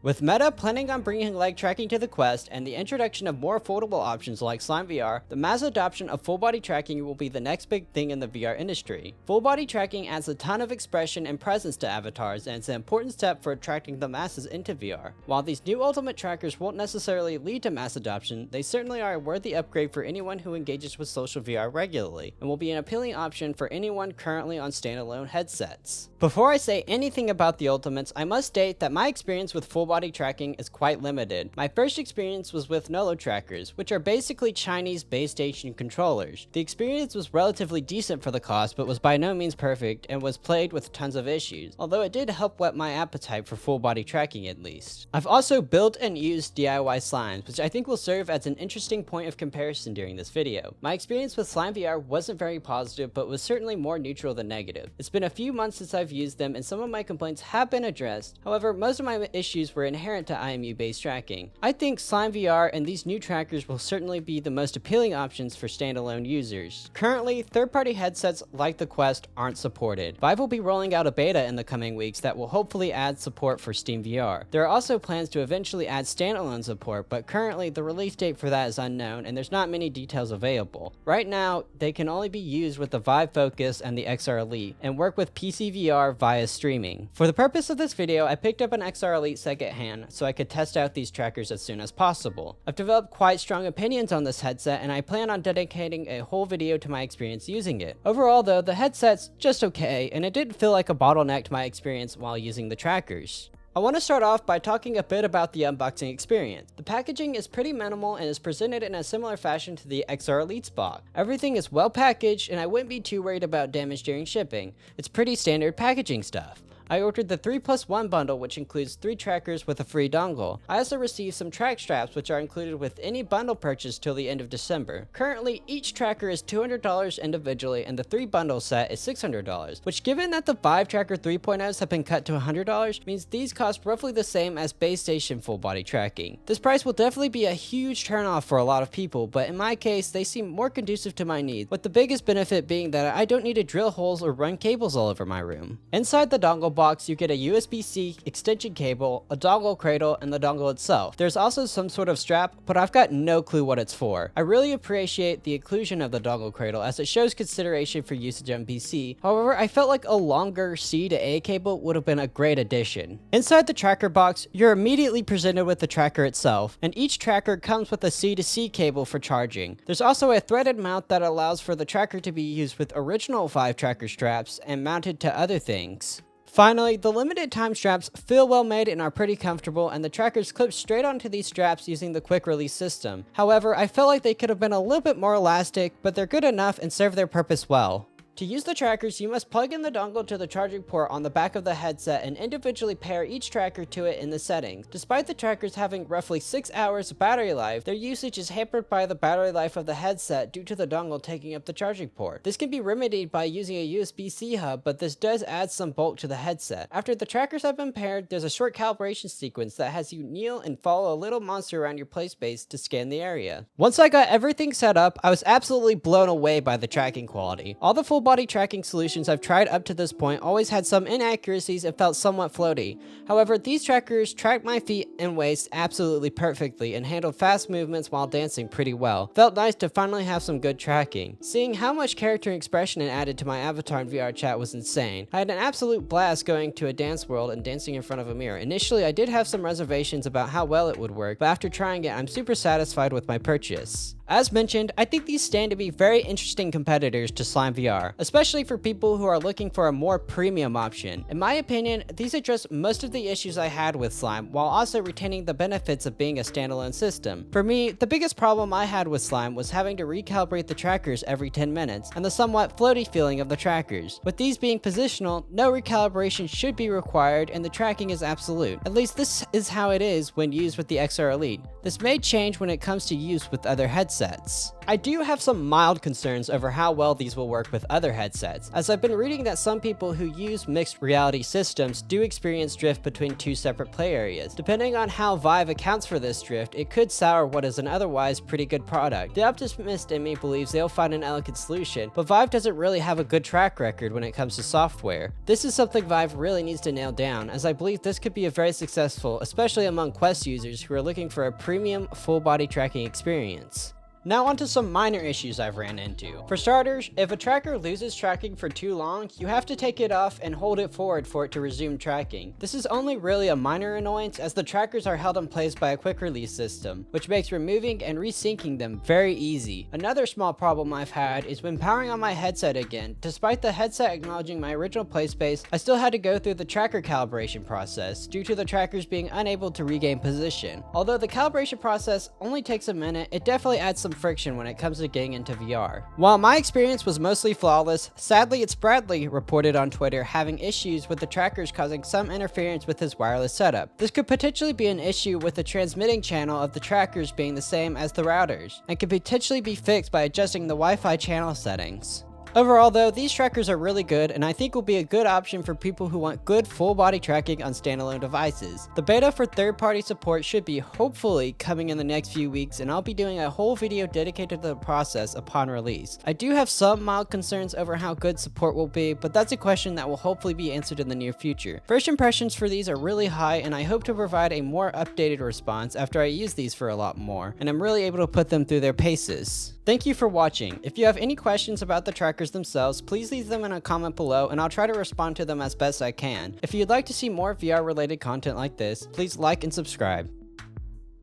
With Meta planning on bringing leg tracking to the Quest and the introduction of more affordable options like Slime VR, the mass adoption of full body tracking will be the next big thing in the VR industry. Full body tracking adds a ton of expression and presence to avatars, and it's an important step for attracting the masses into VR. While these new ultimate trackers won't necessarily lead to mass adoption, they certainly are a worthy upgrade for anyone who engages with social VR regularly, and will be an appealing option for anyone currently on standalone headsets. Before I say anything about the ultimates, I must state that my experience with full body tracking is quite limited. My first experience was with Nolo trackers, which are basically Chinese base station controllers. The experience was relatively decent for the cost, but was by no means perfect and was plagued with tons of issues, although it did help whet my appetite for full body tracking at least. I've also built and used DIY slimes, which I think will serve as an interesting point of comparison during this video. My experience with Slime VR wasn't very positive, but was certainly more neutral than negative. It's been a few months since I've used them, and some of my complaints have been addressed. However, most of my issues were inherent to IMU-based tracking. I think Slime VR and these new trackers will certainly be the most appealing options for standalone users. Currently, third-party headsets like the Quest aren't supported. VIVE will be rolling out a beta in the coming weeks that will hopefully add support for Steam VR. There are also plans to eventually add standalone support, but currently the release date for that is unknown and there's not many details available. Right now, they can only be used with the VIVE Focus and the XR Elite, and work with PC VR via streaming. For the purpose of this video, I picked up an XR Elite secondhand so I could test out these trackers as soon as possible. I've developed quite strong opinions on this headset, and I plan on dedicating a whole video to my experience using it. Overall though, the headset's just okay, and it didn't feel like a bottleneck to my experience while using the trackers. I want to start off by talking a bit about the unboxing experience. The packaging is pretty minimal and is presented in a similar fashion to the XR Elite's box. Everything is well packaged, and I wouldn't be too worried about damage during shipping. It's pretty standard packaging stuff. I ordered the 3+1 bundle, which includes 3 trackers with a free dongle. I also received some track straps, which are included with any bundle purchase till the end of December. Currently, each tracker is $200 individually, and the 3 bundle set is $600, which, given that the VIVE Tracker 3.0s have been cut to $100, means these cost roughly the same as base station full body tracking. This price will definitely be a huge turnoff for a lot of people, but in my case, they seem more conducive to my needs, with the biggest benefit being that I don't need to drill holes or run cables all over my room. Inside the dongle box, you get a USB-C extension cable, a dongle cradle, and the dongle itself. There's also some sort of strap, but I've got no clue what it's for. I really appreciate the inclusion of the dongle cradle, as it shows consideration for usage on PC. However, I felt like a longer C to A cable would have been a great addition. Inside the tracker box, you're immediately presented with the tracker itself, and each tracker comes with a C to C cable for charging. There's also a threaded mount that allows for the tracker to be used with original VIVE tracker straps and mounted to other things. Finally, the limited time straps feel well made and are pretty comfortable, and the trackers clip straight onto these straps using the quick release system. However, I felt like they could have been a little bit more elastic, but they're good enough and serve their purpose well. To use the trackers, you must plug in the dongle to the charging port on the back of the headset and individually pair each tracker to it in the settings. Despite the trackers having roughly 6 hours of battery life, their usage is hampered by the battery life of the headset due to the dongle taking up the charging port. This can be remedied by using a USB-C hub, but this does add some bulk to the headset. After the trackers have been paired, there's a short calibration sequence that has you kneel and follow a little monster around your play space to scan the area. Once I got everything set up, I was absolutely blown away by the tracking quality. All the full body tracking solutions I've tried up to this point always had some inaccuracies and felt somewhat floaty. However, these trackers tracked my feet and waist absolutely perfectly and handled fast movements while dancing pretty well. Felt nice to finally have some good tracking. Seeing how much character and expression it added to my avatar in VR chat was insane. I had an absolute blast going to a dance world and dancing in front of a mirror. Initially, I did have some reservations about how well it would work, but after trying it, I'm super satisfied with my purchase. As mentioned, I think these stand to be very interesting competitors to Slime VR, especially for people who are looking for a more premium option. In my opinion, these address most of the issues I had with Slime, while also retaining the benefits of being a standalone system. For me, the biggest problem I had with Slime was having to recalibrate the trackers every 10 minutes, and the somewhat floaty feeling of the trackers. With these being positional, no recalibration should be required, and the tracking is absolute. At least this is how it is when used with the XR Elite. This may change when it comes to use with other headsets. I do have some mild concerns over how well these will work with other headsets, as I've been reading that some people who use mixed reality systems do experience drift between two separate play areas. Depending on how VIVE accounts for this drift, it could sour what is an otherwise pretty good product. The optimist in me believes they'll find an elegant solution, but VIVE doesn't really have a good track record when it comes to software. This is something VIVE really needs to nail down, as I believe this could be a very successful, especially among Quest users who are looking for a premium full body tracking experience. Now onto some minor issues I've ran into. For starters, if a tracker loses tracking for too long, you have to take it off and hold it forward for it to resume tracking. This is only really a minor annoyance, as the trackers are held in place by a quick release system, which makes removing and resyncing them very easy. Another small problem I've had is when powering on my headset again. Despite the headset acknowledging my original play space, I still had to go through the tracker calibration process due to the trackers being unable to regain position. Although the calibration process only takes a minute, it definitely adds some friction when it comes to getting into VR. While my experience was mostly flawless, sadly it's Bradley reported on Twitter having issues with the trackers causing some interference with his wireless setup. This could potentially be an issue with the transmitting channel of the trackers being the same as the routers, and could potentially be fixed by adjusting the Wi-Fi channel settings. Overall though, these trackers are really good, and I think will be a good option for people who want good full body tracking on standalone devices. The beta for third-party support should be hopefully coming in the next few weeks, and I'll be doing a whole video dedicated to the process upon release. I do have some mild concerns over how good support will be, but that's a question that will hopefully be answered in the near future. First impressions for these are really high, and I hope to provide a more updated response after I use these for a lot more, and I'm really able to put them through their paces. Thank you for watching. If you have any questions about the trackers themselves, please leave them in a comment below and I'll try to respond to them as best I can. If you'd like to see more VR related content like this, please like and subscribe.